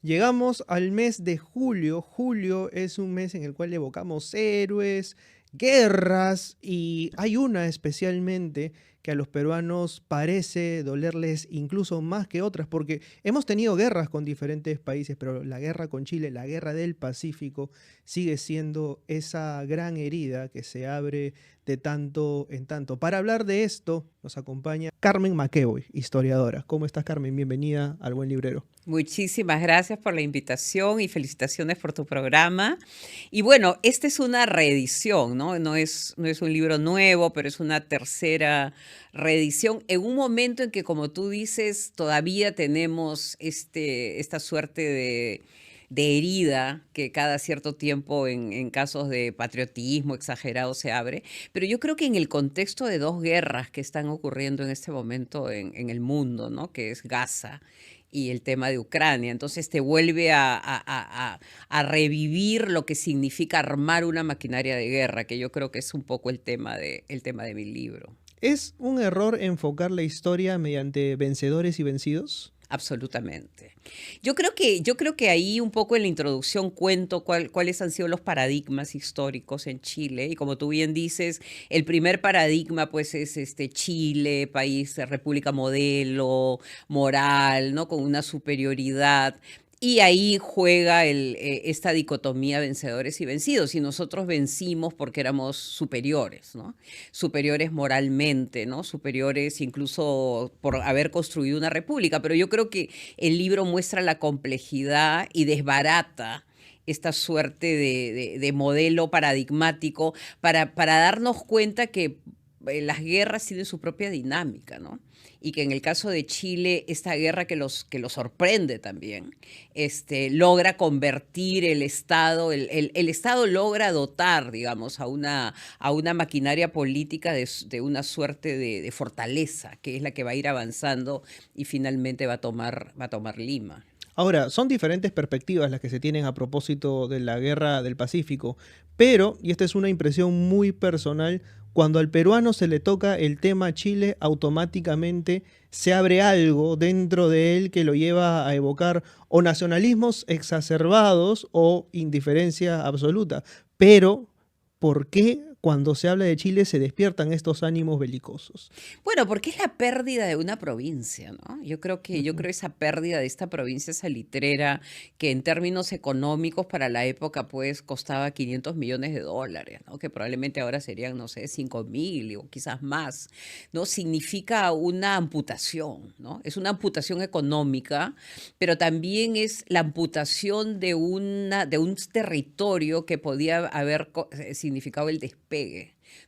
Llegamos al mes de julio. Julio es un mes en el cual evocamos héroes, guerras y hay una especialmente que a los peruanos parece dolerles incluso más que otras, porque hemos tenido guerras con diferentes países, pero la guerra con Chile, la guerra del Pacífico, sigue siendo esa gran herida que se abre de tanto en tanto. Para hablar de esto nos acompaña Carmen McEvoy, historiadora. ¿Cómo estás, Carmen? Bienvenida al Buen Librero. Muchísimas gracias por la invitación y felicitaciones por tu programa. Y bueno, esta es una reedición, ¿no? No es un libro nuevo, pero es una tercera reedición en un momento en que, como tú dices, todavía tenemos esta suerte de herida que cada cierto tiempo en casos de patriotismo exagerado se abre. Pero yo creo que en el contexto de dos guerras que están ocurriendo en este momento en el mundo, ¿no? Que es Gaza y el tema de Ucrania. Entonces te vuelve a revivir lo que significa armar una maquinaria de guerra, que yo creo que es un poco el tema de mi libro. ¿Es un error enfocar la historia mediante vencedores y vencidos? Absolutamente. Yo creo que ahí un poco en la introducción cuento cuáles han sido los paradigmas históricos en Chile. Y como tú bien dices, el primer paradigma pues es Chile, país, república modelo, moral, ¿no? Con una superioridad. Y ahí juega esta dicotomía vencedores y vencidos. Y nosotros vencimos porque éramos superiores, ¿no? Superiores moralmente, ¿no? Superiores incluso por haber construido una república. Pero yo creo que el libro muestra la complejidad y desbarata esta suerte de modelo paradigmático para darnos cuenta que las guerras tienen su propia dinámica, ¿no? Y que en el caso de Chile, esta guerra que los sorprende también, logra convertir el Estado, el Estado logra dotar, digamos, a una maquinaria política de una suerte de fortaleza, que es la que va a ir avanzando y finalmente va a tomar Lima. Ahora, son diferentes perspectivas las que se tienen a propósito de la guerra del Pacífico, pero, y esta es una impresión muy personal, cuando al peruano se le toca el tema Chile, automáticamente se abre algo dentro de él que lo lleva a evocar o nacionalismos exacerbados o indiferencia absoluta. Pero, ¿por qué cuando se habla de Chile se despiertan estos ánimos belicosos? Bueno, porque es la pérdida de una provincia, ¿no? Yo creo esa pérdida de esta provincia salitrera que en términos económicos para la época pues costaba 500 millones de dólares, ¿no? Que probablemente ahora serían, no sé, 5.000 o quizás más, ¿no? Significa una amputación, ¿no? Es una amputación económica, pero también es la amputación de un territorio que podía haber significado el despegue,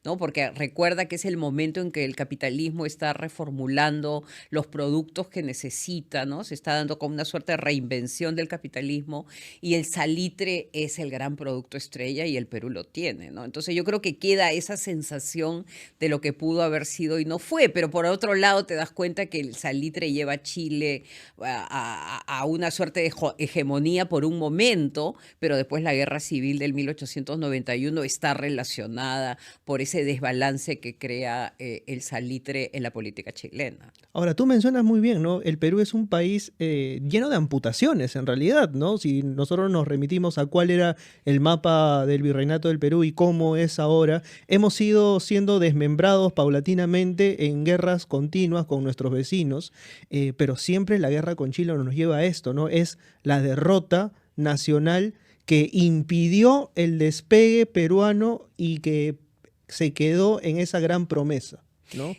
¿no? Porque recuerda que es el momento en que el capitalismo está reformulando los productos que necesita, ¿no? Se está dando como una suerte de reinvención del capitalismo y el salitre es el gran producto estrella y el Perú lo tiene, ¿no? Entonces yo creo que queda esa sensación de lo que pudo haber sido y no fue, pero por otro lado te das cuenta que el salitre lleva a Chile a una suerte de hegemonía por un momento, pero después la guerra civil del 1891 está relacionada por ese desbalance que crea el salitre en la política chilena. Ahora, tú mencionas muy bien, ¿no? El Perú es un país lleno de amputaciones, en realidad, ¿no? Si nosotros nos remitimos a cuál era el mapa del virreinato del Perú y cómo es ahora, hemos ido siendo desmembrados paulatinamente en guerras continuas con nuestros vecinos, pero siempre la guerra con Chile nos lleva a esto, ¿no? Es la derrota nacional que impidió el despegue peruano y que se quedó en esa gran promesa, ¿no?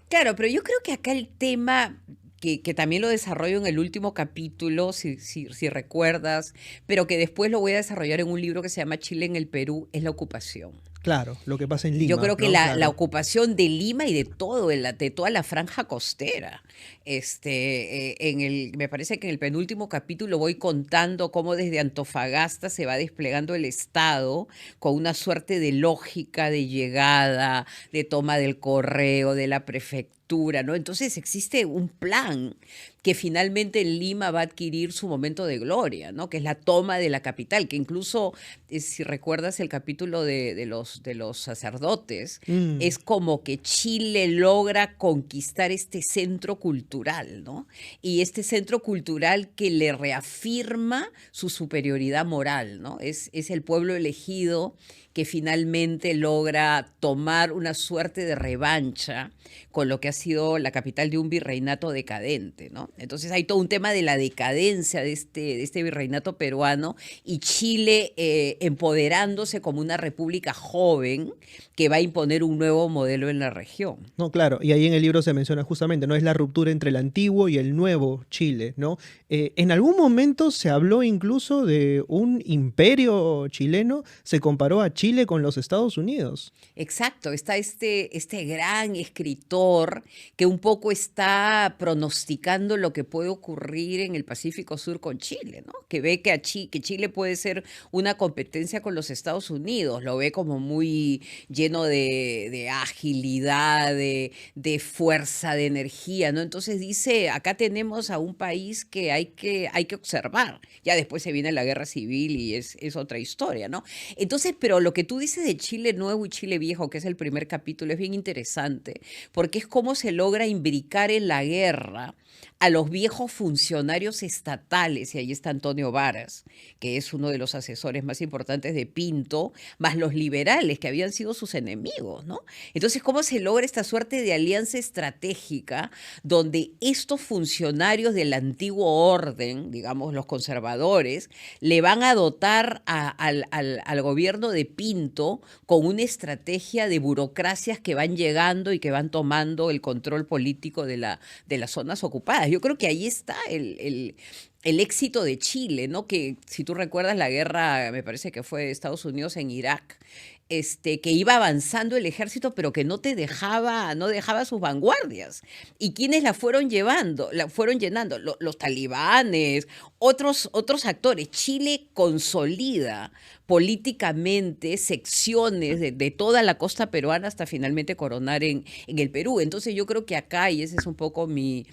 Claro, pero yo creo que acá el tema, que también lo desarrollo en el último capítulo, si recuerdas, pero que después lo voy a desarrollar en un libro que se llama Chile en el Perú, es la ocupación. Claro, lo que pasa en Yo Lima, creo que ¿no? la Claro. ocupación de Lima y de toda la franja costera. Me parece que en el penúltimo capítulo voy contando cómo desde Antofagasta se va desplegando el Estado con una suerte de lógica de llegada, de toma del correo, de la prefectura, infraestructura, ¿no? Entonces existe un plan que finalmente Lima va a adquirir su momento de gloria, ¿no? Que es la toma de la capital, que incluso, si recuerdas el capítulo de los sacerdotes, Mm. es como que Chile logra conquistar este centro cultural, ¿no? Y este centro cultural que le reafirma su superioridad moral, ¿no? Es el pueblo elegido que finalmente logra tomar una suerte de revancha con lo que ha sido la capital de un virreinato decadente, ¿no? Entonces hay todo un tema de la decadencia de este virreinato peruano y Chile empoderándose como una república joven que va a imponer un nuevo modelo en la región. No, claro, y ahí en el libro se menciona justamente, ¿no? Es la ruptura entre el antiguo y el nuevo Chile, ¿no? En algún momento se habló incluso de un imperio chileno, se comparó a Chile con los Estados Unidos. Exacto, está este gran escritor que un poco está pronosticando lo que puede ocurrir en el Pacífico Sur con Chile, ¿no? Que ve que Chile puede ser una competencia con los Estados Unidos, lo ve como muy lleno de agilidad, de fuerza, de energía, ¿no? Entonces dice, acá tenemos a un país que hay que observar. Ya después se viene la guerra civil y es otra historia, ¿no? Entonces, pero lo que tú dices de Chile Nuevo y Chile Viejo, que es el primer capítulo, es bien interesante, porque es cómo se logra imbricar en la guerra a los viejos funcionarios estatales, y ahí está Antonio Varas, que es uno de los asesores más importantes de Pinto, más los liberales, que habían sido sus enemigos, ¿no? Entonces, ¿cómo se logra esta suerte de alianza estratégica donde estos funcionarios del antiguo orden, digamos los conservadores, le van a dotar al gobierno de Pinto con una estrategia de burocracias que van llegando y que van tomando el control político de las zonas ocupadas? Yo creo que ahí está el éxito de Chile, ¿no? Que si tú recuerdas la guerra, me parece que fue de Estados Unidos en Irak, que iba avanzando el ejército, pero que no dejaba sus vanguardias. ¿Y quiénes la fueron llevando? La fueron llenando, los talibanes, otros actores. Chile consolida políticamente secciones de toda la costa peruana hasta finalmente coronar en el Perú. Entonces yo creo que acá, y ese es un poco mi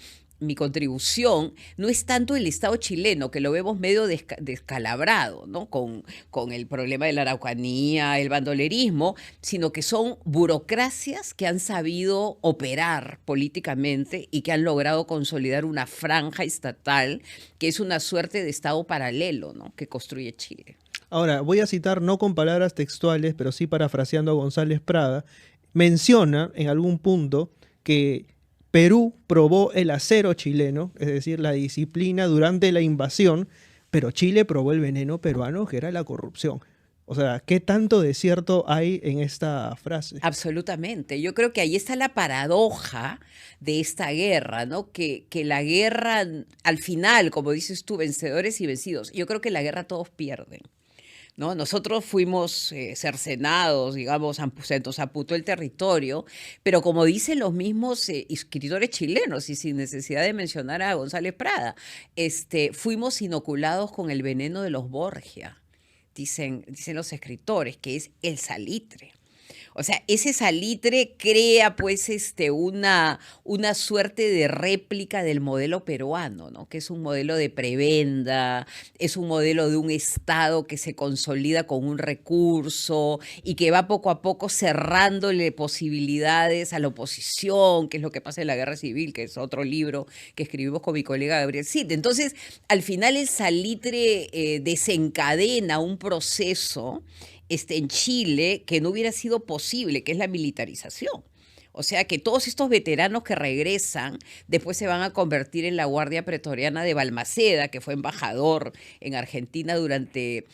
contribución, no es tanto el Estado chileno, que lo vemos medio descalabrado, ¿no? Con el problema de la Araucanía, el bandolerismo, sino que son burocracias que han sabido operar políticamente y que han logrado consolidar una franja estatal que es una suerte de Estado paralelo, ¿no? Que construye Chile. Ahora, voy a citar no con palabras textuales, pero sí parafraseando a González Prada, menciona en algún punto que Perú probó el acero chileno, es decir, la disciplina durante la invasión, pero Chile probó el veneno peruano, que era la corrupción. O sea, ¿qué tanto de cierto hay en esta frase? Absolutamente. Yo creo que ahí está la paradoja de esta guerra, ¿no? Que la guerra, al final, como dices tú, vencedores y vencidos, yo creo que la guerra todos pierden. ¿No? Nosotros fuimos cercenados, digamos, se nos amputó el territorio, pero como dicen los mismos escritores chilenos, y sin necesidad de mencionar a González Prada, fuimos inoculados con el veneno de los Borgia, dicen los escritores, que es el salitre. O sea, ese salitre crea pues una suerte de réplica del modelo peruano, ¿no? Que es un modelo de prebenda, es un modelo de un Estado que se consolida con un recurso y que va poco a poco cerrándole posibilidades a la oposición, que es lo que pasa en la Guerra Civil, que es otro libro que escribimos con mi colega Gabriel Cid. Entonces, al final el salitre desencadena un proceso en Chile que no hubiera sido posible, que es la militarización. O sea que todos estos veteranos que regresan después se van a convertir en la Guardia Pretoriana de Balmaceda, que fue embajador en Argentina durante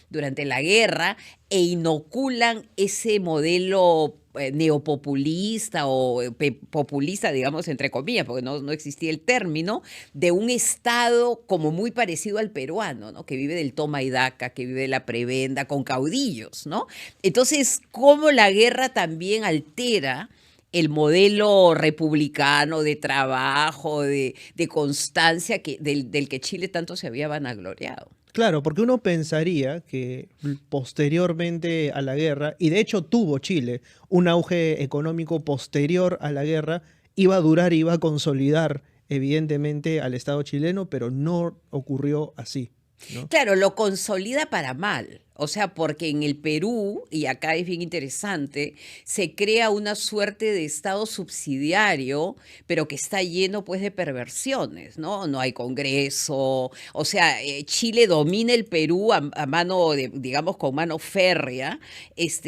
la guerra, e inoculan ese modelo neopopulista o populista, digamos, entre comillas, porque no existía el término, de un Estado como muy parecido al peruano, ¿no? Que vive del toma y daca, que vive de la prebenda, con caudillos, ¿no? Entonces, cómo la guerra también altera el modelo republicano de trabajo, de constancia del que Chile tanto se había vanagloriado. Claro, porque uno pensaría que posteriormente a la guerra, y de hecho tuvo Chile un auge económico posterior a la guerra, iba a durar, iba a consolidar evidentemente al Estado chileno, pero no ocurrió así, ¿no? Claro, lo consolida para mal. O sea, porque en el Perú, y acá es bien interesante, se crea una suerte de Estado subsidiario, pero que está lleno pues de perversiones, ¿no? No hay Congreso, o sea, Chile domina el Perú a mano, digamos, con mano férrea,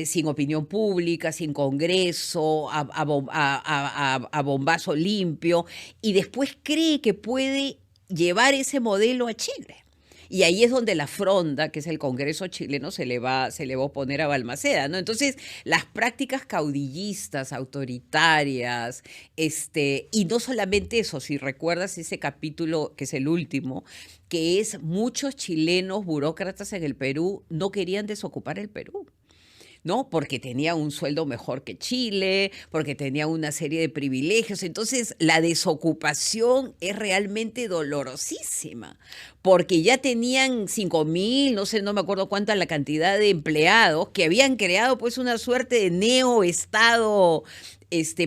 sin opinión pública, sin Congreso, a bombazo limpio, y después cree que puede llevar ese modelo a Chile. Y ahí es donde la fronda, que es el Congreso chileno, se le va a oponer a Balmaceda, ¿no? Entonces, las prácticas caudillistas, autoritarias, y no solamente eso, si recuerdas ese capítulo, que es el último, que es muchos chilenos burócratas en el Perú no querían desocupar el Perú. ¿No? Porque tenía un sueldo mejor que Chile, porque tenía una serie de privilegios. Entonces, la desocupación es realmente dolorosísima, porque ya tenían 5.000, no sé, no me acuerdo cuánta la cantidad de empleados que habían creado pues una suerte de neoestado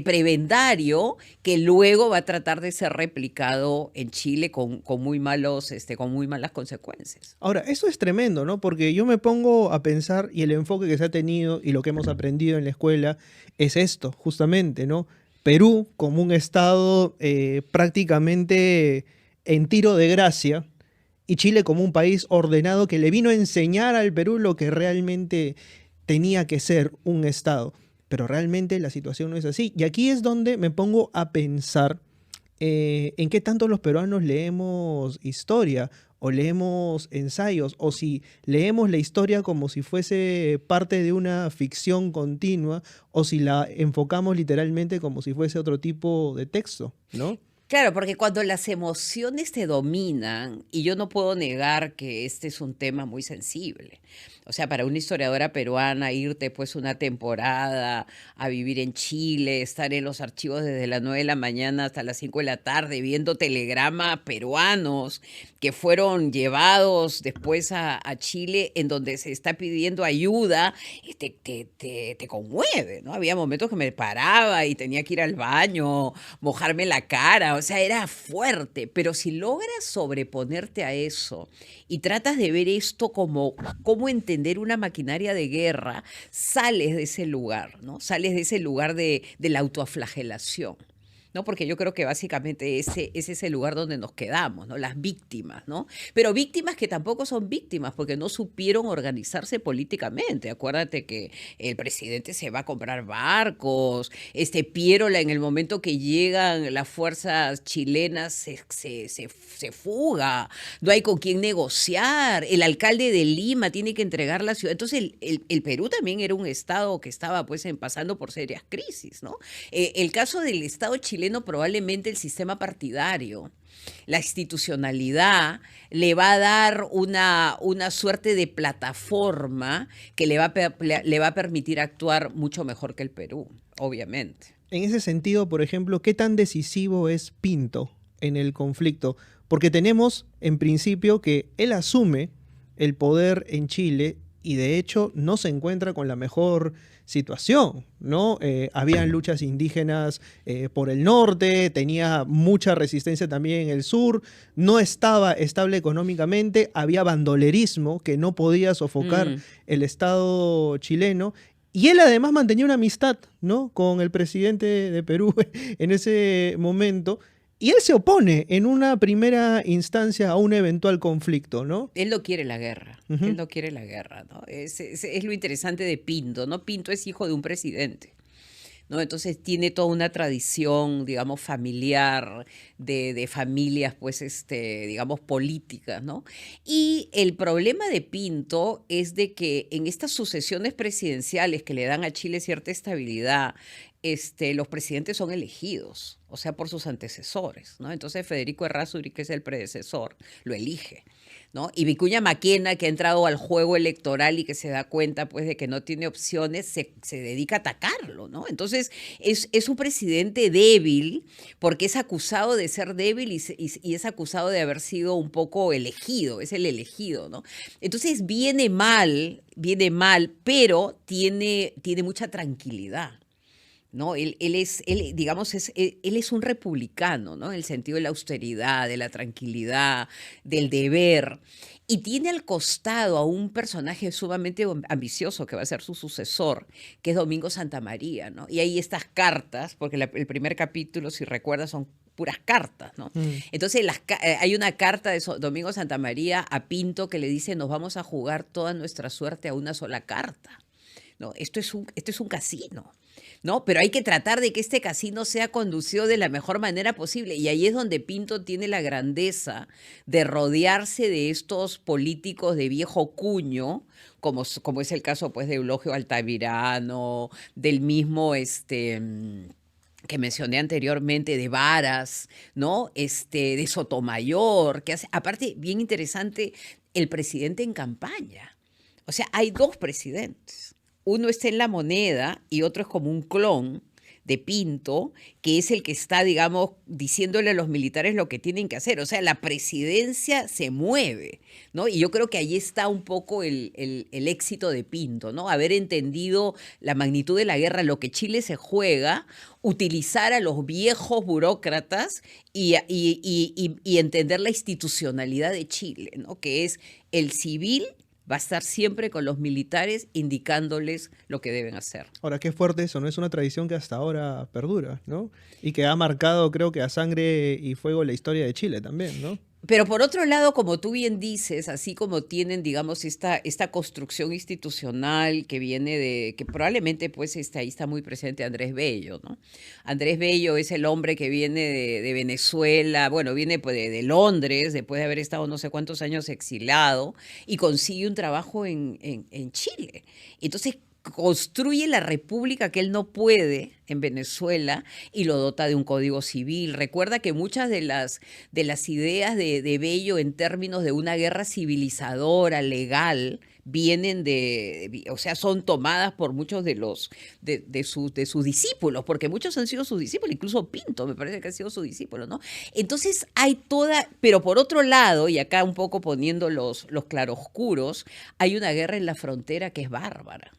prebendario que luego va a tratar de ser replicado en Chile con muy malas consecuencias. Ahora, eso es tremendo, ¿no? Porque yo me pongo a pensar y el enfoque que se ha tenido y lo que hemos aprendido en la escuela es esto, justamente, ¿no? Perú como un estado prácticamente en tiro de gracia y Chile como un país ordenado que le vino a enseñar al Perú lo que realmente tenía que ser un estado. Pero realmente la situación no es así. Y aquí es donde me pongo a pensar en qué tanto los peruanos leemos historia o leemos ensayos, o si leemos la historia como si fuese parte de una ficción continua, o si la enfocamos literalmente como si fuese otro tipo de texto, ¿no? Claro, porque cuando las emociones te dominan, y yo no puedo negar que este es un tema muy sensible. O sea, para una historiadora peruana, irte pues una temporada a vivir en Chile, estar en los archivos desde las 9 de la mañana hasta las 5 de la tarde, viendo telegramas peruanos que fueron llevados después a Chile, en donde se está pidiendo ayuda, y te conmueve, ¿no? Había momentos que me paraba y tenía que ir al baño, mojarme la cara, o sea, era fuerte, pero si logras sobreponerte a eso y tratas de ver esto como cómo entender una maquinaria de guerra, sales de ese lugar, ¿no? Sales de ese lugar de la autoflagelación. ¿No? Porque yo creo que básicamente ese es el lugar donde nos quedamos, ¿no? Las víctimas, ¿no? Pero víctimas que tampoco son víctimas porque no supieron organizarse políticamente. Acuérdate que el presidente se va a comprar barcos, Piérola en el momento que llegan las fuerzas chilenas se fuga, no hay con quién negociar, el alcalde de Lima tiene que entregar la ciudad. Entonces el Perú también era un estado que estaba pues pasando por serias crisis, ¿no? El caso del Estado chileno, probablemente el sistema partidario, la institucionalidad, le va a dar una suerte de plataforma que le va a permitir actuar mucho mejor que el Perú, obviamente. En ese sentido, por ejemplo, ¿qué tan decisivo es Pinto en el conflicto? Porque tenemos, en principio, que él asume el poder en Chile y de hecho no se encuentra con la mejor situación, ¿no? Habían luchas indígenas por el norte, tenía mucha resistencia también en el sur, no estaba estable económicamente, había bandolerismo que no podía sofocar Mm. el Estado chileno. Y él además mantenía una amistad, ¿no? Con el presidente de Perú en ese momento. Y él se opone en una primera instancia a un eventual conflicto, ¿no? Él no quiere la guerra, él Ujú. no quiere la guerra, ¿no? Es lo interesante de Pinto, ¿no? Pinto es hijo de un presidente. ¿No? Entonces tiene toda una tradición, digamos, familiar, de familias, pues, digamos, políticas, ¿no? Y el problema de Pinto es de que en estas sucesiones presidenciales que le dan a Chile cierta estabilidad, los presidentes son elegidos, o sea, por sus antecesores, ¿no? Entonces Federico Errázuriz, que es el predecesor, lo elige. ¿No? Y Vicuña Maquena, que ha entrado al juego electoral y que se da cuenta pues de que no tiene opciones, se dedica a atacarlo, ¿no? Entonces es un presidente débil porque es acusado de ser débil y es acusado de haber sido un poco elegido, es el elegido, ¿no? Entonces viene mal, pero tiene mucha tranquilidad. ¿no? Digamos, él es un republicano, ¿no? En el sentido de la austeridad, de la tranquilidad, del deber. Y tiene al costado a un personaje sumamente ambicioso que va a ser su sucesor, que es Domingo Santamaría, ¿no? Y hay estas cartas, porque el primer capítulo, si recuerdas, son puras cartas, ¿no? Mm. Entonces hay una carta de Domingo Santamaría a Pinto que le dice: nos vamos a jugar toda nuestra suerte a una sola carta. ¿No? Esto es un casino, ¿no? Pero hay que tratar de que este casino sea conducido de la mejor manera posible. Y ahí es donde Pinto tiene la grandeza de rodearse de estos políticos de viejo cuño, como es el caso, pues, de Eulogio Altamirano, del mismo, que mencioné anteriormente, de Varas, ¿no? De Sotomayor, que hace, aparte, bien interesante, el presidente en campaña. O sea, hay dos presidentes. Uno está en La Moneda y otro es como un clon de Pinto, que es el que está, digamos, diciéndole a los militares lo que tienen que hacer. O sea, la presidencia se mueve, ¿no? Y yo creo que ahí está un poco el éxito de Pinto, ¿no? Haber entendido la magnitud de la guerra, lo que Chile se juega, utilizar a los viejos burócratas y entender la institucionalidad de Chile, ¿no? Que es el civil va a estar siempre con los militares indicándoles lo que deben hacer. Ahora, qué fuerte eso, ¿no? Es una tradición que hasta ahora perdura, ¿no? Y que ha marcado, creo que a sangre y fuego la historia de Chile también, ¿no? Pero por otro lado, como tú bien dices, así como tienen, digamos, esta construcción institucional que viene que probablemente, pues, ahí está muy presente Andrés Bello, ¿no? Andrés Bello es el hombre que viene de Venezuela, bueno, viene, pues, de Londres, después de haber estado no sé cuántos años exilado, y consigue un trabajo en Chile. Entonces, construye la república que él no puede en Venezuela y lo dota de un código civil. Recuerda que muchas de las ideas de Bello en términos de una guerra civilizadora, legal, vienen o sea, son tomadas por muchos de sus discípulos, porque muchos han sido sus discípulos, incluso Pinto me parece que ha sido su discípulo, ¿no? Entonces hay pero por otro lado, y acá un poco poniendo los claroscuros, hay una guerra en la frontera que es bárbara.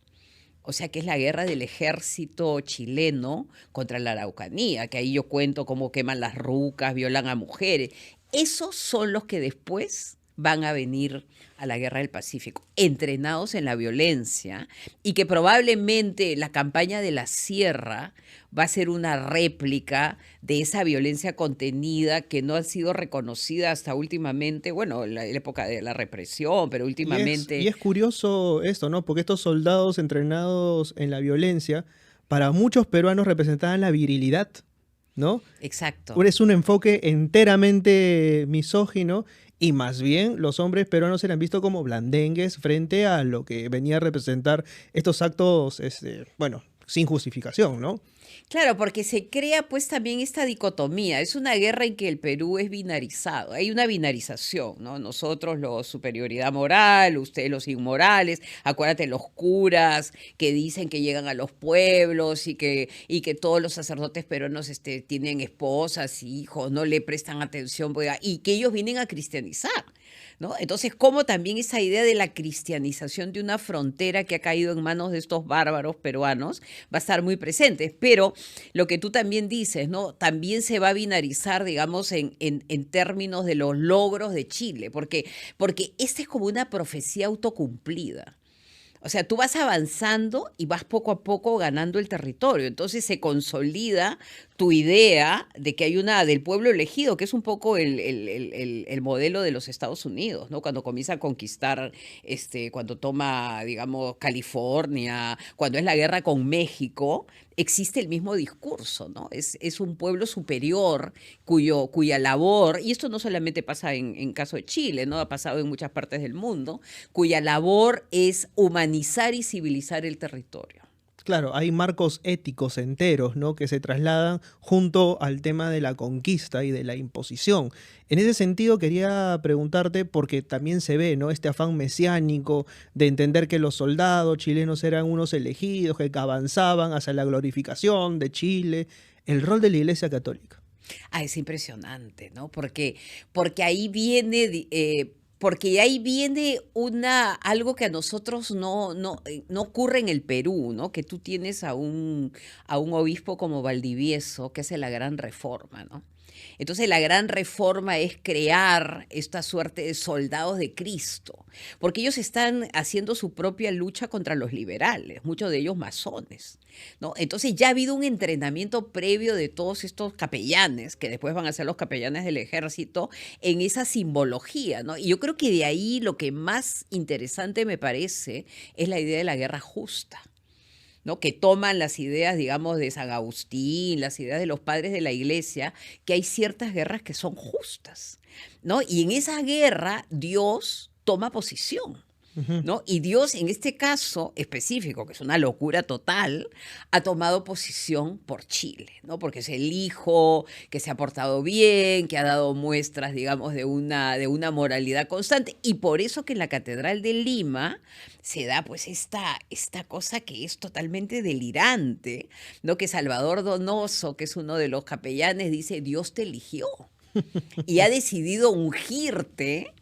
O sea, que es la guerra del ejército chileno contra la Araucanía, que ahí yo cuento cómo queman las rucas, violan a mujeres. Esos son los que después van a venir a la guerra del Pacífico, entrenados en la violencia, y que probablemente la campaña de la Sierra va a ser una réplica de esa violencia contenida que no ha sido reconocida hasta últimamente, bueno, en la época de la represión, pero últimamente... Y es curioso esto, ¿no? Porque estos soldados entrenados en la violencia, para muchos peruanos representaban la virilidad, ¿no? Exacto. Es un enfoque enteramente misógino y más bien los hombres peruanos eran vistos como blandengues frente a lo que venía a representar estos actos, bueno, sin justificación, ¿no? Claro, porque se crea pues también esta dicotomía. Es una guerra en que el Perú es binarizado. Hay una binarización, ¿no? Nosotros los superioridad moral, ustedes los inmorales. Acuérdate los curas que dicen que llegan a los pueblos y que todos los sacerdotes peruanos tienen esposas, hijos, no le prestan atención y que ellos vienen a cristianizar, ¿no? Entonces, como también esa idea de la cristianización de una frontera que ha caído en manos de estos bárbaros peruanos va a estar muy presente. Pero lo que tú también dices, ¿no? También se va a binarizar, digamos, en términos de los logros de Chile, porque esta es como una profecía autocumplida. O sea, tú vas avanzando y vas poco a poco ganando el territorio. Entonces se consolida tu idea de que hay del pueblo elegido, que es un poco el modelo de los Estados Unidos, ¿no? Cuando comienza a conquistar, cuando toma, digamos, California, cuando es la guerra con México, existe el mismo discurso, ¿no? Es un pueblo superior cuya labor, y esto no solamente pasa en caso de Chile, ¿no? Ha pasado en muchas partes del mundo, cuya labor es humanizar y civilizar el territorio. Claro, hay marcos éticos enteros, ¿no? Que se trasladan junto al tema de la conquista y de la imposición. En ese sentido quería preguntarte, porque también se ve, ¿no? Este afán mesiánico de entender que los soldados chilenos eran unos elegidos que avanzaban hacia la glorificación de Chile, el rol de la Iglesia Católica. Es impresionante, ¿no? Porque ahí viene Porque ahí viene algo que a nosotros no ocurre en el Perú, ¿no? Que tú tienes a un obispo como Valdivieso, que hace la gran reforma, ¿no? Entonces la gran reforma es crear esta suerte de soldados de Cristo, porque ellos están haciendo su propia lucha contra los liberales, muchos de ellos masones, ¿no? Entonces ya ha habido un entrenamiento previo de todos estos capellanes, que después van a ser los capellanes del ejército, en esa simbología, ¿no? Y yo creo que de ahí lo que más interesante me parece es la idea de la guerra justa, ¿no? Que toman las ideas, digamos, de San Agustín, las ideas de los padres de la iglesia, que hay ciertas guerras que son justas, ¿no? Y en esa guerra Dios toma posición. Ujú. ¿No? Y Dios, en este caso específico, que es una locura total, ha tomado posición por Chile, ¿no? Porque es el hijo que se ha portado bien, que ha dado muestras, digamos, de una moralidad constante. Y por eso que en la Catedral de Lima se da pues esta cosa que es totalmente delirante, ¿no? Que Salvador Donoso, que es uno de los capellanes, dice, Dios te eligió y ha decidido ungirte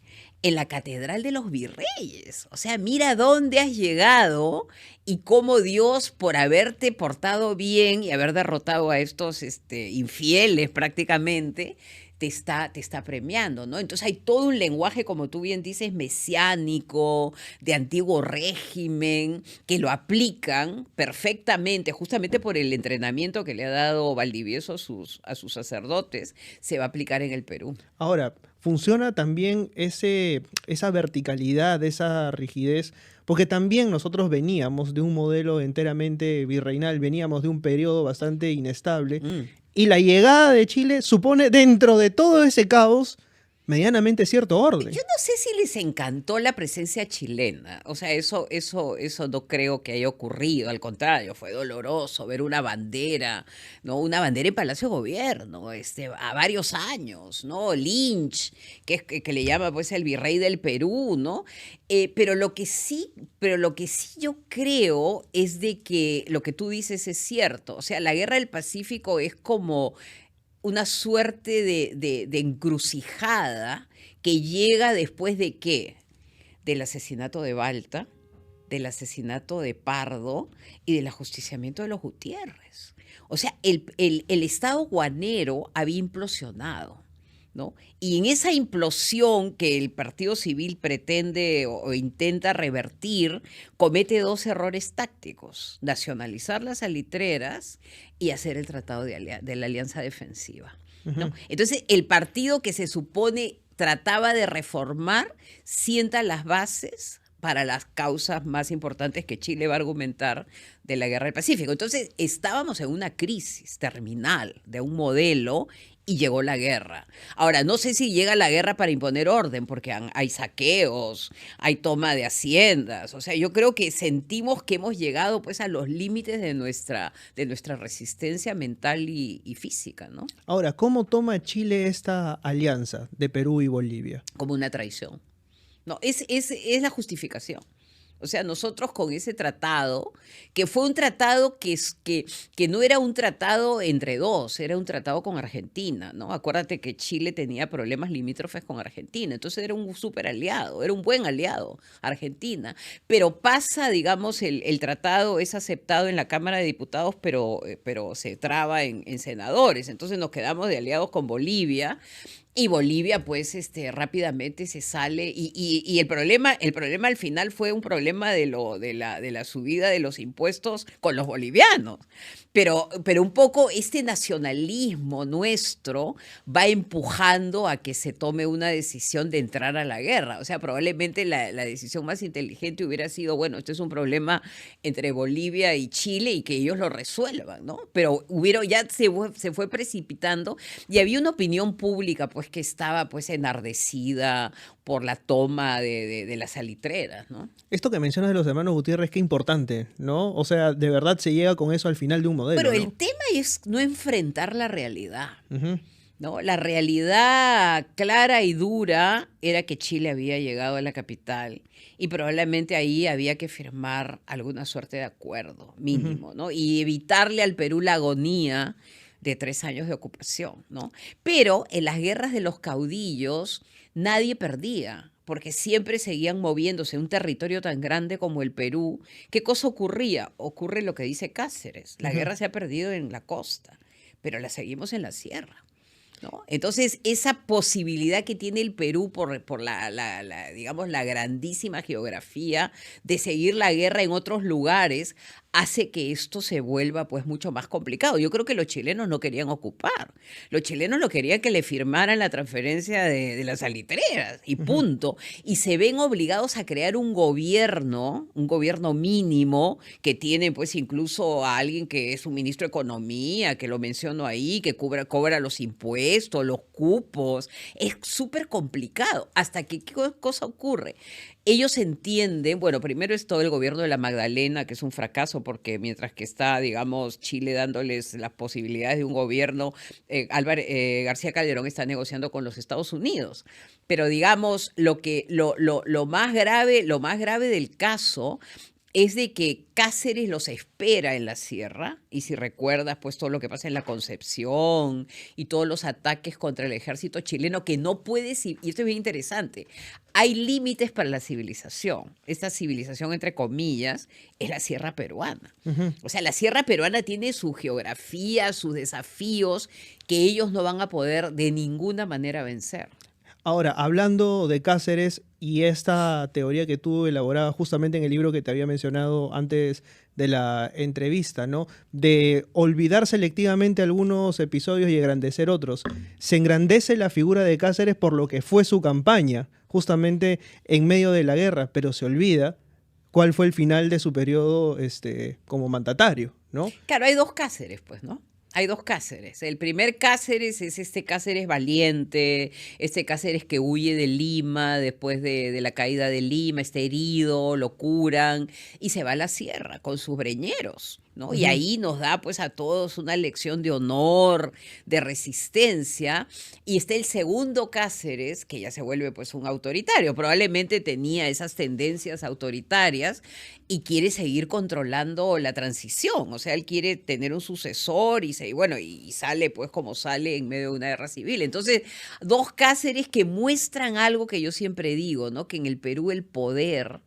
en la Catedral de los Virreyes. O sea, mira dónde has llegado y cómo Dios, por haberte portado bien y haber derrotado a estos infieles prácticamente, te está premiando, ¿no? Entonces hay todo un lenguaje, como tú bien dices, mesiánico, de antiguo régimen, que lo aplican perfectamente, justamente por el entrenamiento que le ha dado Valdivieso a sus sacerdotes, se va a aplicar en el Perú. Ahora, funciona también esa verticalidad, esa rigidez, porque también nosotros veníamos de un modelo enteramente virreinal, veníamos de un periodo bastante inestable, Mm. y la llegada de Chile supone, dentro de todo ese caos, medianamente cierto Yo orden. no sé si les encantó la presencia chilena, o sea, eso no creo que haya ocurrido, al contrario, fue doloroso ver una bandera, ¿no? Una bandera en Palacio de Gobierno, a varios años, ¿no? Lynch, que le llama pues el virrey del Perú, ¿no? Pero lo que sí yo creo es de que lo que tú dices es cierto, o sea, la Guerra del Pacífico es como una suerte de encrucijada que llega después de ¿qué? Del asesinato de Balta, del asesinato de Pardo y del ajusticiamiento de los Gutiérrez. O sea, el Estado guanero había implosionado, ¿no? Y en esa implosión que el Partido Civil pretende o intenta revertir, comete dos errores tácticos: nacionalizar las salitreras y hacer el tratado de la Alianza Defensiva, ¿no? Ujú. Entonces, el partido que se supone trataba de reformar sienta las bases para las causas más importantes que Chile va a argumentar de la Guerra del Pacífico. Entonces, estábamos en una crisis terminal de un modelo y llegó la guerra. Ahora, no sé si llega la guerra para imponer orden, porque hay saqueos, hay toma de haciendas. O sea, yo creo que sentimos que hemos llegado pues a los límites de nuestra resistencia mental y física, ¿no? Ahora, ¿cómo toma Chile esta alianza de Perú y Bolivia? Como una traición. No, es la justificación. O sea, nosotros con ese tratado, que fue un tratado que no era un tratado entre dos, era un tratado con Argentina, ¿no? Acuérdate que Chile tenía problemas limítrofes con Argentina, entonces era un súper aliado, era un buen aliado, Argentina. Pero pasa, digamos, el tratado es aceptado en la Cámara de Diputados, pero se traba en senadores, entonces nos quedamos de aliados con Bolivia. Y Bolivia, pues, rápidamente se sale. Y el problema al final fue un problema de la subida de los impuestos con los bolivianos. Pero un poco este nacionalismo nuestro va empujando a que se tome una decisión de entrar a la guerra. O sea, probablemente la decisión más inteligente hubiera sido, bueno, este es un problema entre Bolivia y Chile y que ellos lo resuelvan, ¿no? Pero ya se fue precipitando y había una opinión pública, pues, que estaba, pues, enardecida por la toma de las salitreras, ¿no? Esto que mencionas de los hermanos Gutiérrez, qué importante, ¿no? O sea, de verdad se llega con eso al final de un Pero modelo, el ¿no? tema es no enfrentar la realidad, Ujú. ¿no? La realidad clara y dura era que Chile había llegado a la capital y probablemente ahí había que firmar alguna suerte de acuerdo Ujú. mínimo, ¿no? Y evitarle al Perú la agonía de 3 años de ocupación, ¿no? Pero en las guerras de los caudillos nadie perdía, porque siempre seguían moviéndose en un territorio tan grande como el Perú. ¿Qué cosa ocurría? Ocurre lo que dice Cáceres. La Ujú. guerra se ha perdido en la costa, pero la seguimos en la sierra. ¿No? Entonces, esa posibilidad que tiene el Perú por digamos, la grandísima geografía de seguir la guerra en otros lugares, hace que esto se vuelva pues mucho más complicado. Yo creo que los chilenos no querían ocupar. Los chilenos lo querían que le firmaran la transferencia de las salitreras y Ujú. punto. Y se ven obligados a crear un gobierno mínimo que tiene pues incluso a alguien que es un ministro de Economía, que lo menciono ahí, que cobra los impuestos, los cupos. Es súper complicado. Hasta que, ¿qué cosa ocurre? Ellos entienden, bueno, primero es todo el gobierno de la Magdalena, que es un fracaso, porque mientras que está, digamos, Chile dándoles las posibilidades de un gobierno, García Calderón está negociando con los Estados Unidos. Pero digamos, lo más grave del caso es de que Cáceres los espera en la sierra, y si recuerdas, pues todo lo que pasa en la Concepción y todos los ataques contra el ejército chileno, que no puede, y esto es bien interesante, hay límites para la civilización. Esta civilización, entre comillas, es la sierra peruana. Ujú. O sea, la sierra peruana tiene su geografía, sus desafíos, que ellos no van a poder de ninguna manera vencer. Ahora, hablando de Cáceres y esta teoría que tú elaborabas justamente en el libro que te había mencionado antes de la entrevista, ¿no? De olvidar selectivamente algunos episodios y engrandecer otros. Se engrandece la figura de Cáceres por lo que fue su campaña, justamente en medio de la guerra, pero se olvida cuál fue el final de su periodo como mandatario, ¿no? Claro, hay dos Cáceres, pues, ¿no? Hay dos Cáceres. El primer Cáceres es este Cáceres valiente, este Cáceres que huye de Lima después de la caída de Lima, está herido, lo curan y se va a la sierra con sus breñeros, ¿no? Y Ujú. ahí nos da pues a todos una lección de honor, de resistencia. Y está el segundo Cáceres, que ya se vuelve pues un autoritario. Probablemente tenía esas tendencias autoritarias y quiere seguir controlando la transición. O sea, él quiere tener un sucesor bueno, y sale pues como sale en medio de una guerra civil. Entonces, dos Cáceres que muestran algo que yo siempre digo, ¿no? Que en el Perú el poder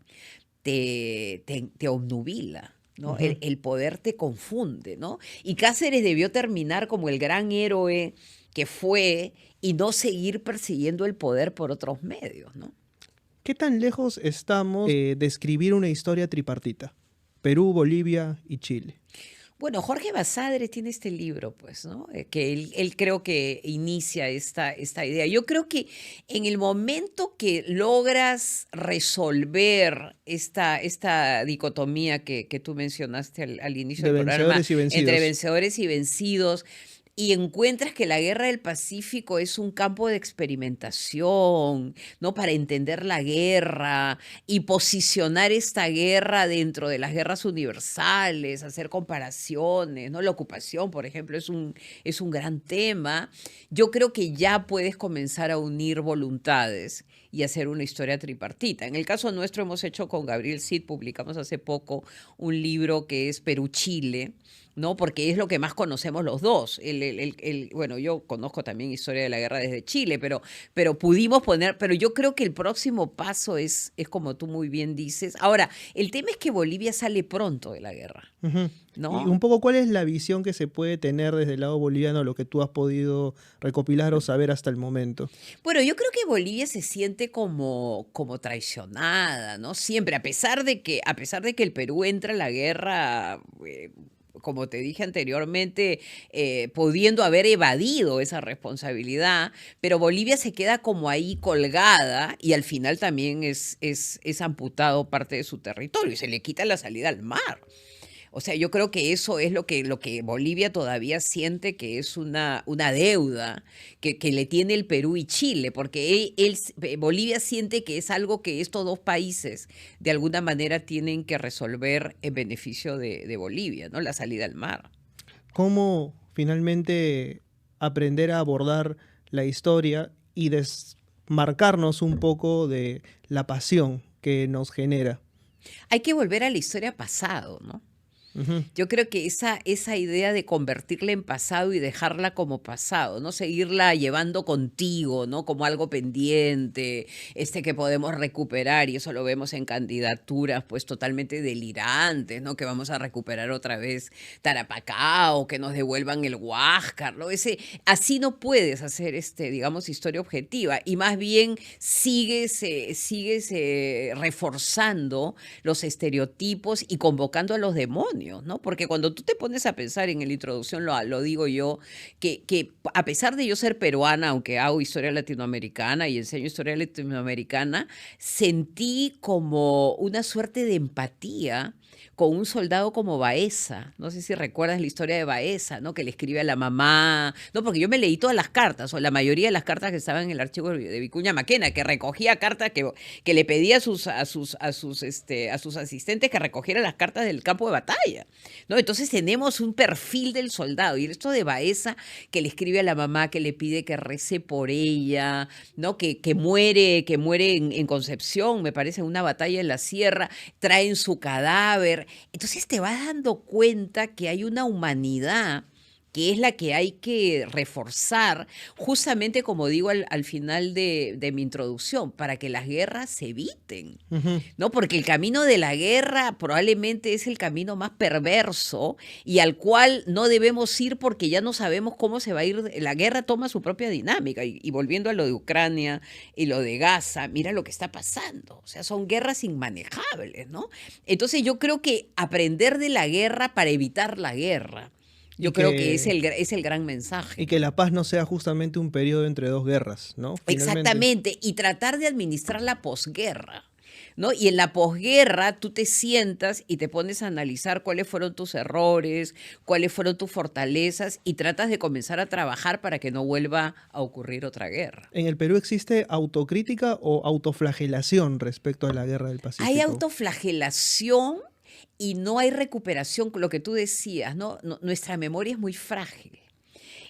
te obnubila. ¿No? Ujú. El poder te confunde, ¿no? Y Cáceres debió terminar como el gran héroe que fue y no seguir persiguiendo el poder por otros medios, ¿no? ¿Qué tan lejos estamos de escribir una historia tripartita? Perú, Bolivia y Chile. Bueno, Jorge Basadre tiene este libro, pues, ¿no? Que él creo que inicia esta idea. Yo creo que en el momento que logras resolver esta dicotomía que tú mencionaste al inicio De del programa, vencedores y entre vencidos. vencedores y vencidos, y encuentras que la guerra del Pacífico es un campo de experimentación, ¿no? Para entender la guerra y posicionar esta guerra dentro de las guerras universales, hacer comparaciones, ¿no? La ocupación, por ejemplo, es un gran tema. Yo creo que ya puedes comenzar a unir voluntades y hacer una historia tripartita. En el caso nuestro hemos hecho con Gabriel Cid, publicamos hace poco un libro que es Perú-Chile, ¿no? Porque es lo que más conocemos los dos. Bueno, yo conozco también historia de la guerra desde Chile, pero pudimos poner, pero yo creo que el próximo paso es como tú muy bien dices. Ahora, el tema es que Bolivia sale pronto de la guerra, Ujú. Y ¿no? un poco, ¿cuál es la visión que se puede tener desde el lado boliviano, lo que tú has podido recopilar o saber hasta el momento? Bueno, yo creo que Bolivia se siente como traicionada, ¿no? Siempre, a pesar de que el Perú entra en la guerra, como te dije anteriormente, pudiendo haber evadido esa responsabilidad, pero Bolivia se queda como ahí colgada y al final también es amputado parte de su territorio y se le quita la salida al mar. O sea, yo creo que eso es lo que Bolivia todavía siente que es una deuda que le tiene el Perú y Chile, porque Bolivia siente que es algo que estos dos países de alguna manera tienen que resolver en beneficio de Bolivia, ¿no? La salida al mar. ¿Cómo finalmente aprender a abordar la historia y desmarcarnos un poco de la pasión que nos genera? Hay que volver a la historia pasado, ¿no? Ujú. Yo creo que esa idea de convertirla en pasado y dejarla como pasado, ¿no? Seguirla llevando contigo, ¿no? Como algo pendiente, que podemos recuperar, y eso lo vemos en candidaturas, pues, totalmente delirantes, ¿no? Que vamos a recuperar otra vez Tarapacá, o que nos devuelvan el Huáscar, ¿no? Así no puedes hacer, digamos, historia objetiva, y más bien sigues reforzando los estereotipos y convocando a los demonios, ¿no? Porque cuando tú te pones a pensar en la introducción, lo digo yo, que a pesar de yo ser peruana, aunque hago historia latinoamericana y enseño historia latinoamericana, sentí como una suerte de empatía con un soldado como Baeza. No sé si recuerdas la historia de Baeza, ¿no? Que le escribe a la mamá. No, porque yo me leí todas las cartas, o la mayoría de las cartas que estaban en el archivo de Vicuña Maquena, que recogía cartas que le pedía a sus asistentes que recogieran las cartas del campo de batalla, ¿no? Entonces tenemos un perfil del soldado. Y esto de Baeza, que le escribe a la mamá, que le pide que rece por ella, ¿no? Que muere en Concepción, me parece, en una batalla en la sierra, traen su cadáver. Entonces te vas dando cuenta que hay una humanidad que es la que hay que reforzar, justamente como digo al final de mi introducción, para que las guerras se eviten, Ujú. ¿no? Porque el camino de la guerra probablemente es el camino más perverso y al cual no debemos ir porque ya no sabemos cómo se va a ir. La guerra toma su propia dinámica. Y volviendo a lo de Ucrania y lo de Gaza, mira lo que está pasando. O sea, son guerras inmanejables, ¿no? Entonces yo creo que aprender de la guerra para evitar la guerra, Y yo creo que es que, el gran y mensaje. que la paz no sea justamente un periodo entre dos guerras, ¿no? Finalmente. Exactamente, y tratar de administrar la posguerra, ¿no? Y en la posguerra tú te sientas y te pones a analizar cuáles fueron tus errores, cuáles fueron tus fortalezas, y tratas de comenzar a trabajar para que no vuelva a ocurrir otra guerra. ¿En el Perú existe autocrítica o autoflagelación respecto a la guerra del Hay Pacífico? autoflagelación y no hay recuperación, lo que tú decías, ¿no? Nuestra memoria es muy frágil.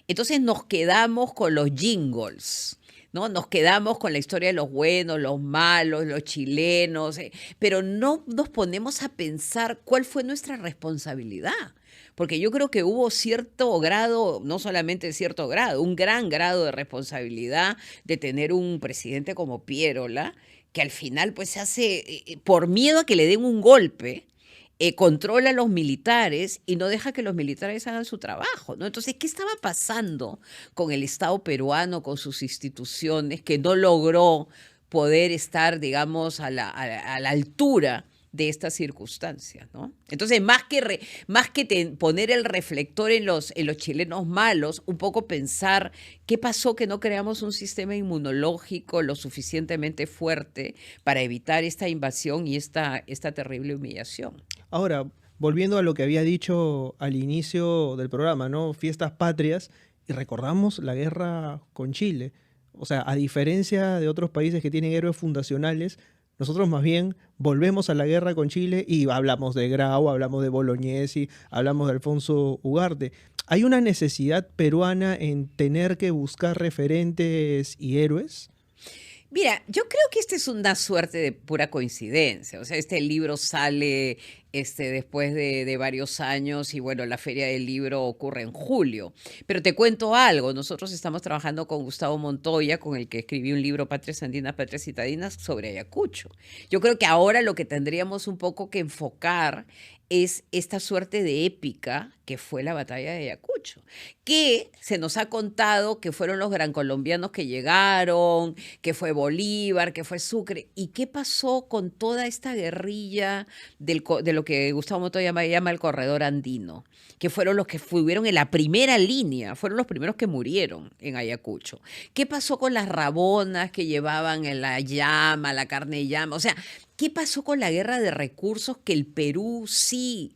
Entonces nos quedamos con los jingles, ¿no? Nos quedamos con la historia de los buenos, los malos, los chilenos, pero no nos ponemos a pensar cuál fue nuestra responsabilidad. Porque yo creo que hubo cierto grado, no solamente cierto grado, un gran grado de responsabilidad de tener un presidente como Piérola, que al final pues se hace, por miedo a que le den un golpe, controla a los militares y no deja que los militares hagan su trabajo, ¿no? Entonces, ¿qué estaba pasando con el Estado peruano, con sus instituciones, que no logró poder estar, digamos, a la altura de estas circunstancias, ¿no? Entonces, más que poner el reflector en los chilenos malos, un poco pensar qué pasó que no creamos un sistema inmunológico lo suficientemente fuerte para evitar esta invasión y esta terrible humillación. Ahora, volviendo a lo que había dicho al inicio del programa, ¿no? Fiestas patrias, y recordamos la guerra con Chile. O sea, a diferencia de otros países que tienen héroes fundacionales, nosotros más bien volvemos a la guerra con Chile y hablamos de Grau, hablamos de Bolognesi, hablamos de Alfonso Ugarte. ¿Hay una necesidad peruana en tener que buscar referentes y héroes? Mira, yo creo que esta es una suerte de pura coincidencia. O sea, este libro sale después de varios años y bueno, la Feria del Libro ocurre en julio. Pero te cuento algo, nosotros estamos trabajando con Gustavo Montoya, con el que escribí un libro, Patrias Andinas, Patrias Citadinas, sobre Ayacucho. Yo creo que ahora lo que tendríamos un poco que enfocar es esta suerte de épica que fue la batalla de Ayacucho, que se nos ha contado que fueron los gran colombianos que llegaron, que fue Bolívar, que fue Sucre. ¿Y qué pasó con toda esta guerrilla de lo que Gustavo Montoya llama el corredor andino? Que fueron los que estuvieron en la primera línea, fueron los primeros que murieron en Ayacucho. ¿Qué pasó con las rabonas que llevaban en la llama, la carne llama? O sea, ¿qué pasó con la guerra de recursos que el Perú sí,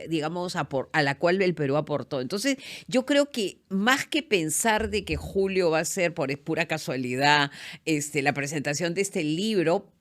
digamos, a la cual el Perú aportó? Entonces, yo creo que más que pensar de que julio va a ser por pura casualidad la presentación de este libro,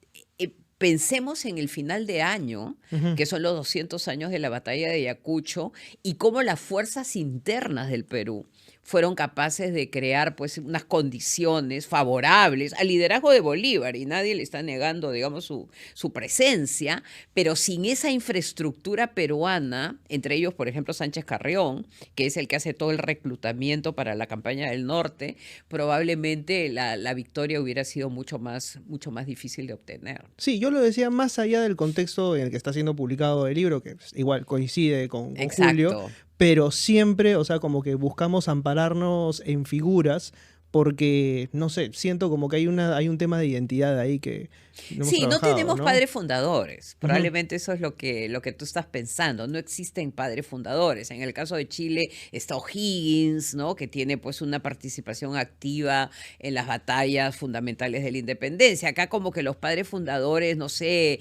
pensemos en el final de año, Ujú. que son los 200 años de la batalla de Ayacucho, y cómo las fuerzas internas del Perú fueron capaces de crear pues unas condiciones favorables al liderazgo de Bolívar, y nadie le está negando, digamos, su presencia, pero sin esa infraestructura peruana, entre ellos, por ejemplo, Sánchez Carrión, que es el que hace todo el reclutamiento para la campaña del norte, probablemente la victoria hubiera sido mucho más difícil de obtener. Sí, yo lo decía más allá del contexto en el que está siendo publicado el libro, que pues, igual coincide con Julio, Exacto. pero siempre, o sea, como que buscamos ampararnos en figuras porque, no sé, siento como que hay un tema de identidad ahí que no hemos Sí, no trabajado, tenemos ¿no? padres fundadores. Ujú. Probablemente eso es lo que tú estás pensando. No existen padres fundadores. En el caso de Chile está O'Higgins, ¿no? Que tiene pues una participación activa en las batallas fundamentales de la independencia. Acá como que los padres fundadores, no sé,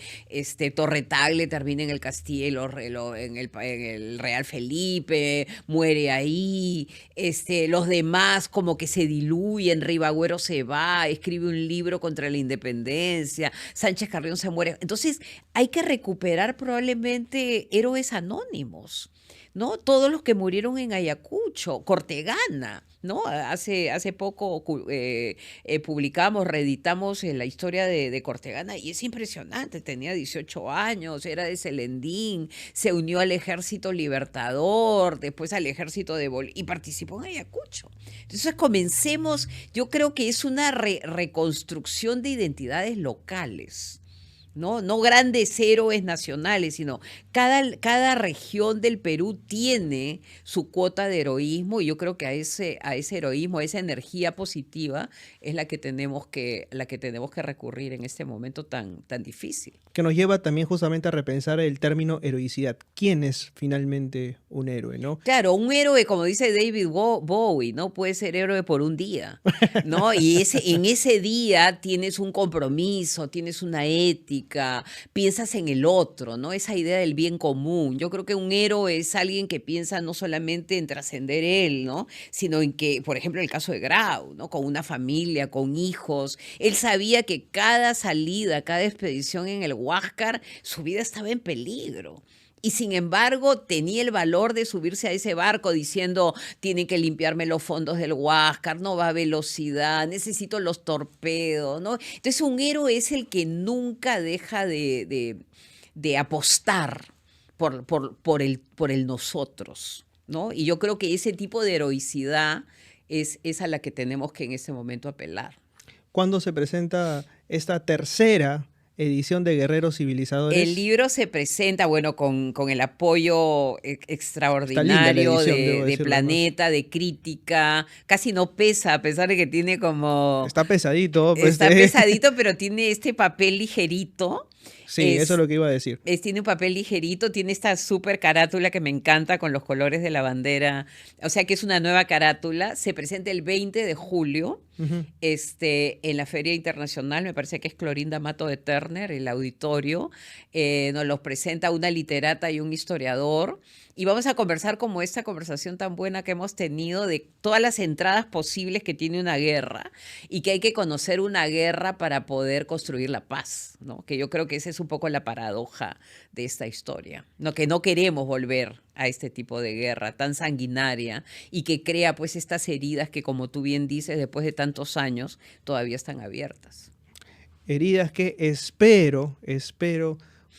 Torre Tagle termina en el Castillo, en el Real Felipe, muere ahí. Los demás como que se diluyen. Ribagüero se va, escribe un libro contra la independencia. Sánchez Carrión se muere. Entonces, hay que recuperar probablemente héroes anónimos, ¿no? Todos los que murieron en Ayacucho, Cortegana, ¿no? Hace poco publicamos, reeditamos la historia de Cortegana y es impresionante. Tenía 18 años, era de Celendín, se unió al Ejército Libertador, después al Ejército de Bolívar y participó en Ayacucho. Entonces, comencemos, yo creo que es una reconstrucción de identidades locales. ¿No? No grandes héroes nacionales, sino cada región del Perú tiene su cuota de heroísmo y yo creo que a ese heroísmo, a esa energía positiva es la que tenemos que recurrir en este momento tan difícil. Que nos lleva también justamente a repensar el término heroicidad. ¿Quién es finalmente un héroe, no? Claro, un héroe, como dice David Bowie, no puede ser héroe por un día, ¿no? Y en ese día tienes un compromiso, tienes una ética, piensas en el otro, ¿no? Esa idea del bien común. Yo creo que un héroe es alguien que piensa no solamente en trascender él, ¿no? Sino en que, por ejemplo, el caso de Grau, ¿no? Con una familia, con hijos. Él sabía que cada salida, cada expedición en el Huáscar, su vida estaba en peligro. Y sin embargo, tenía el valor de subirse a ese barco diciendo, tienen que limpiarme los fondos del Huáscar, no va a velocidad, necesito los torpedos, ¿no? Entonces, un héroe es el que nunca deja de apostar por el nosotros, ¿no? Y yo creo que ese tipo de heroicidad es a la que tenemos que en ese momento apelar. ¿Cuándo se presenta esta tercera edición de Guerreros El Civilizadores? libro se presenta, bueno, con el apoyo Está linda la extraordinario edición, debo de decirlo además. Planeta, de Crítica, casi no pesa, a pesar de que tiene como, Está pesadito, pues está pesadito, pero tiene este papel ligerito. sí, eso es Es, lo que iba a decir. tiene un papel ligerito, tiene esta súper carátula que me encanta con los colores de la bandera, o sea que es una nueva carátula, se presenta el 20 de julio Ujú. en la Feria Internacional, me parece que es Clorinda Mato de Turner, el auditorio, nos los presenta una literata y un historiador, y vamos a conversar como esta conversación tan buena que hemos tenido de todas las entradas posibles que tiene una guerra, y que hay que conocer una guerra para poder construir la paz, ¿no? Que yo creo que esa es un poco la paradoja de esta historia, ¿no? Que no queremos volver a este tipo de guerra tan sanguinaria y que crea pues estas heridas que, como tú bien dices, después de tantos años todavía están abiertas. Heridas que espero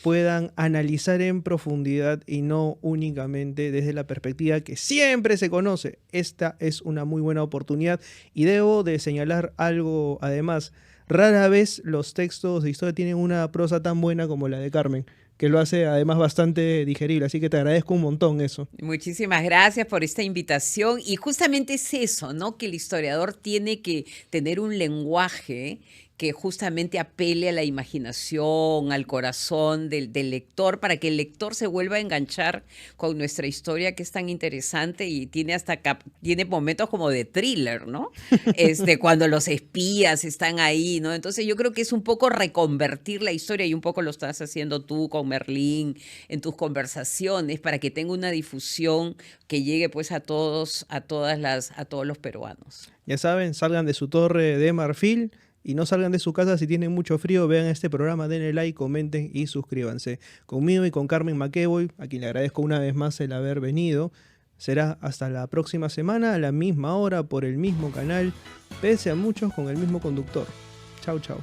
puedan analizar en profundidad y no únicamente desde la perspectiva que siempre se conoce. Esta es una muy buena oportunidad y debo de señalar algo además. Rara vez los textos de historia tienen una prosa tan buena como la de Carmen, que lo hace además bastante digerible, así que te agradezco un montón eso. Muchísimas gracias por esta invitación y justamente es eso, ¿no? Que el historiador tiene que tener un lenguaje que justamente apele a la imaginación, al corazón del lector, para que el lector se vuelva a enganchar con nuestra historia que es tan interesante y tiene tiene momentos como de thriller, ¿no? Cuando los espías están ahí, ¿no? Entonces yo creo que es un poco reconvertir la historia y un poco lo estás haciendo tú con Merlín en tus conversaciones para que tenga una difusión que llegue pues a todos, a todos los peruanos. Ya saben, salgan de su torre de marfil y no salgan de su casa si tienen mucho frío. Vean este programa, denle like, comenten y suscríbanse. Conmigo y con Carmen McEvoy, a quien le agradezco una vez más el haber venido. Será hasta la próxima semana a la misma hora por el mismo canal, pese a muchos con el mismo conductor. Chau, chau.